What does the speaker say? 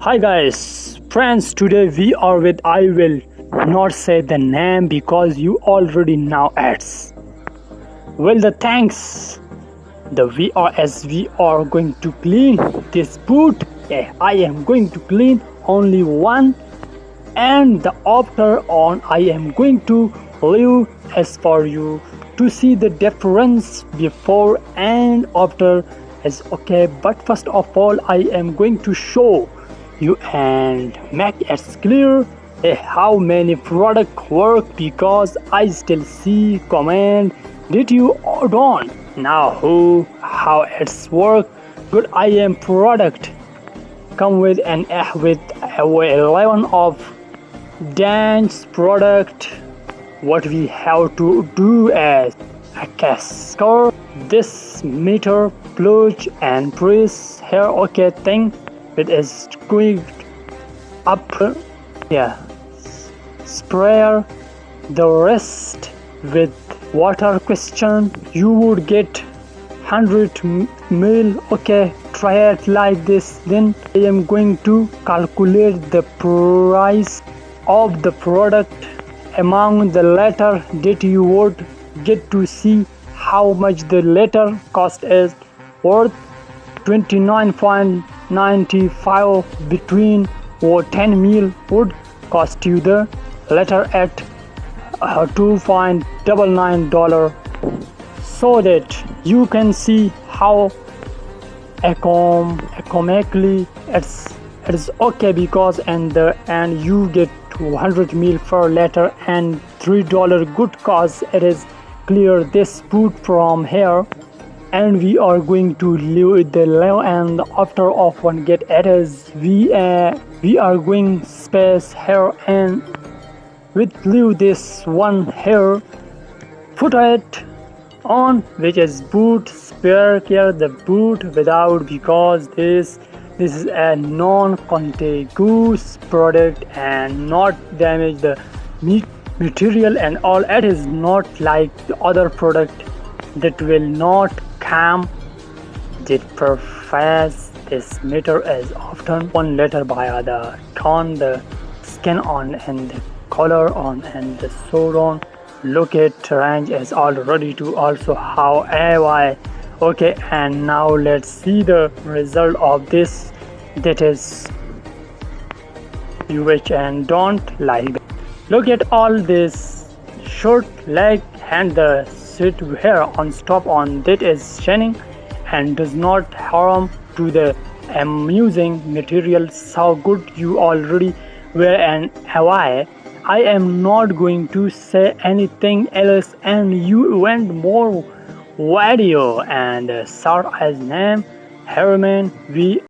Hi guys, friends, today we are with I will not say the name because you already know it's. Well, the thanks. The we are going to clean this boot. Yeah, I am going to clean only one, and the after on I am going to leave as for you to see the difference before and after is okay. But first of all, I am going to show you and make it clear how many product work because I still see comment did you or don't now how it's work. Good, I am product come with an with 11 of dance product. What we have to do is a cascade this meter plunge and press here okay thing it is going up yeah sprayer the rest with water question you would get 100 mil. Okay, try it like this. Then I am going to calculate the price of the product among the letter that you would get to see how much the letter cost is worth 29.95 between or 10 mil would cost you the letter at $2.99 so that you can see how economically it's okay because and you get 200 mil per letter and $3 good cause it is clear this boot from here and we are going to leave the level and after of one get it is we are going space here and with leave this one here put it on which is boot spare care the boot without because this is a non-contiguous product and not damage the material and all. It is not like the other product that will not come that preface this meter is often one letter by the tone the skin on and the color on and the so on. Look at range is already to also how AI okay and now let's see the result of this that is you which and don't like. Look at all this short leg and the sit here on stop on that is shining and does not harm to the amusing material so good you already wear an AI. I am not going to say anything else and you want more video and search as name Herman we